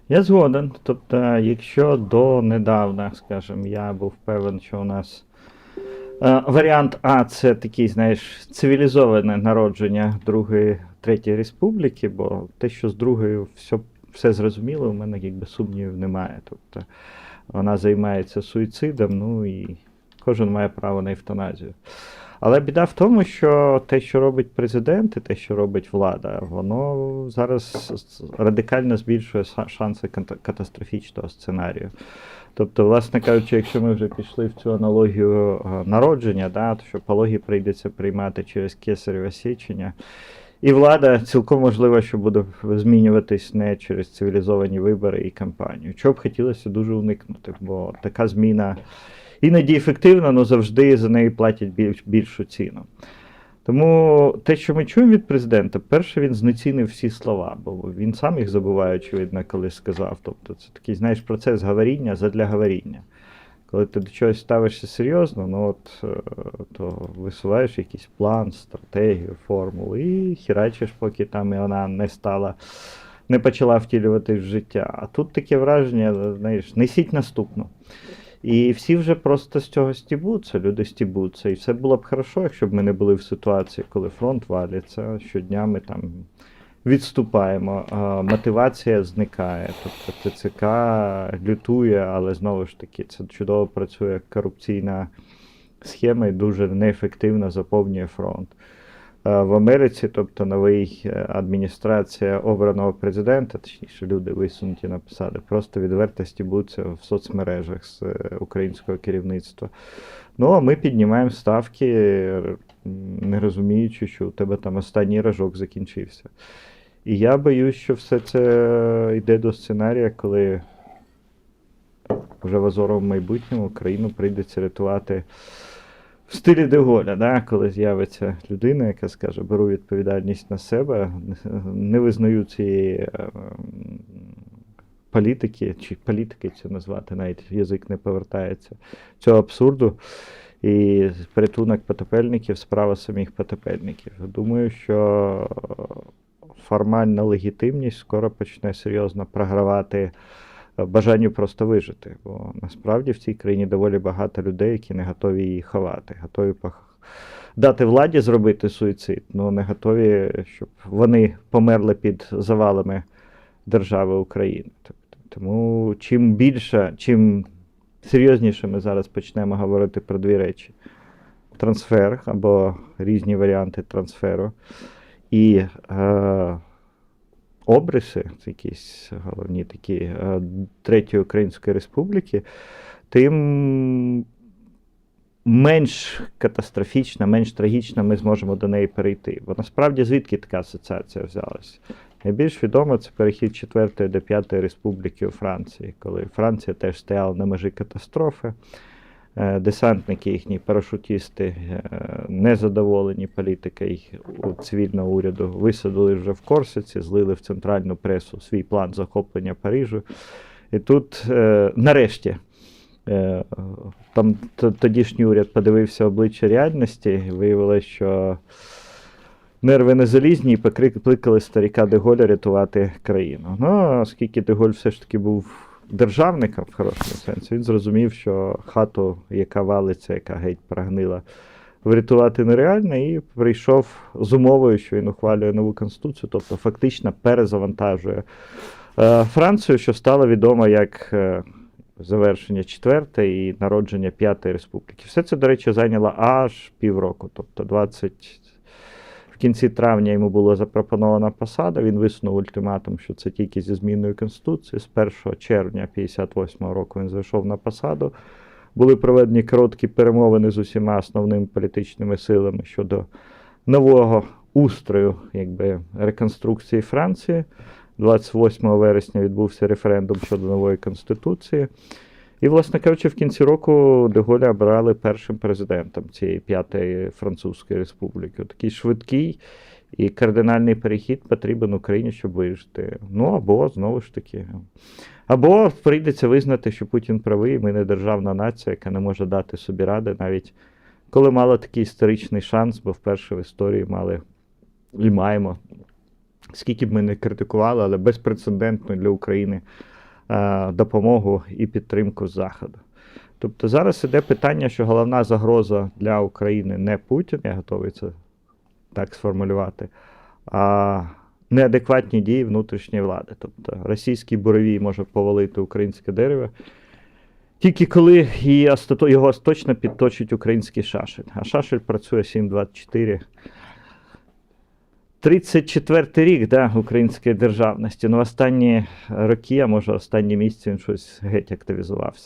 Я згоден. Тобто, якщо донедавна, скажімо, я був певен, що у нас варіант А це такий, знаєш, цивілізоване народження Другої, Третьої Республіки, бо те, що з другою все зрозуміло, у мене якби сумнівів немає. Тобто вона займається суїцидом, ну і кожен має право на евтаназію. Але біда в тому, що те, що робить президент, і те, що робить влада, воно зараз радикально збільшує шанси катастрофічного сценарію. Тобто, власне кажучи, якщо ми вже пішли в цю аналогію народження, да, то що пологи прийдеться приймати через кесареве січення, і влада цілком можливо, що буде змінюватись не через цивілізовані вибори і кампанію. Чого б хотілося дуже уникнути, бо така зміна іноді ефективна, але завжди за неї платять більшу ціну. Тому те, що ми чуємо від президента, перше, він знецінив всі слова, бо він сам їх забуває, очевидно, коли сказав. Тобто це такий, знаєш, процес говоріння задля говоріння. Коли ти до чогось ставишся серйозно, ну от, то висуваєш якийсь план, стратегію, формулу і херачиш, поки там і вона не почала втілюватись в життя. А тут таке враження, знаєш, несіть наступну. І всі вже просто з цього стібуться, люди стібуться. І все було б хорошо, якщо б ми не були в ситуації, коли фронт валиться, щодня ми там відступаємо, мотивація зникає. Тобто ТЦК лютує, але знову ж таки це чудово працює корупційна схема і дуже неефективно заповнює фронт. В Америці, тобто новий адміністрація обраного президента, точніше люди висунуті на посади, просто відверто стібуться в соцмережах з українського керівництва. Ну, а ми піднімаємо ставки, не розуміючи, що у тебе там останній рожок закінчився. І я боюсь, що все це йде до сценарія, коли вже в озоровому майбутньому країну прийдеться рятувати в стилі Деголя, да, коли з'явиться людина, яка скаже, беру відповідальність на себе, не визнаю цієї політики, чи політики це назвати, навіть язик не повертається, цього абсурду. І порятунок потопельників, справа самих потопельників. Думаю, що формальна легітимність скоро почне серйозно програвати бажанню просто вижити. Бо насправді в цій країні доволі багато людей, які не готові її ховати, готові дати владі зробити суїцид, але не готові, щоб вони померли під завалами держави України. Тому чим більше, чим серйозніше ми зараз почнемо говорити про дві речі: трансфер або різні варіанти трансферу і обриси, якісь головні такі Третьої Української Республіки, тим менш катастрофічно, менш трагічно ми зможемо до неї перейти. Бо насправді звідки така асоціація взялася? Найбільш відомо це перехід 4-ї до 5-ї республіки у Франції, коли Франція теж стояла на межі катастрофи. Десантники, їхні парашутісти, незадоволені політикою цивільного уряду, висадили вже в Корсиці, злили в центральну пресу свій план захоплення Парижу. І тут, нарешті, там тодішній уряд подивився обличчя реальності, і виявилося, що нерви не залізні, і покликали старіка Деголя рятувати країну. Ну, оскільки Деголь все ж таки був державником в хорошому сенсі, він зрозумів, що хату, яка валиться, яка геть прогнила, врятувати нереально, і прийшов з умовою, що він ухвалює нову конституцію, тобто фактично перезавантажує Францію, що стало відомо як завершення 4-ї і народження 5-ї республіки. Все це, до речі, зайняло аж півроку, тобто в кінці травня йому була запропонована посада, він висунув ультиматум, що це тільки зі зміною Конституції. З 1 червня 1958 року він зайшов на посаду. Були проведені короткі перемовини з усіма основними політичними силами щодо нового устрою, реконструкції Франції. 28 вересня відбувся референдум щодо нової Конституції. І, власне кажучи, в кінці року Деголя обрали першим президентом цієї 5-ї Французької республіки. Такий швидкий і кардинальний перехід потрібен Україні, щоб вижити. Ну, або, знову ж таки, або прийдеться визнати, що Путін правий, ми не державна нація, яка не може дати собі ради, навіть коли мала такий історичний шанс, бо вперше в історії мали і маємо, скільки б ми не критикували, але безпрецедентно для України допомогу і підтримку з Заходу. Тобто зараз іде питання, що головна загроза для України не Путін, я готовий це так сформулювати, а неадекватні дії внутрішньої влади. Тобто російський буревій може повалити українське дерево, тільки коли його остаточно підточить український шашель. А шашель працює 7-24. 34-й рік української державності. Ну, останні роки, а може останні місяці він щось геть активізувався.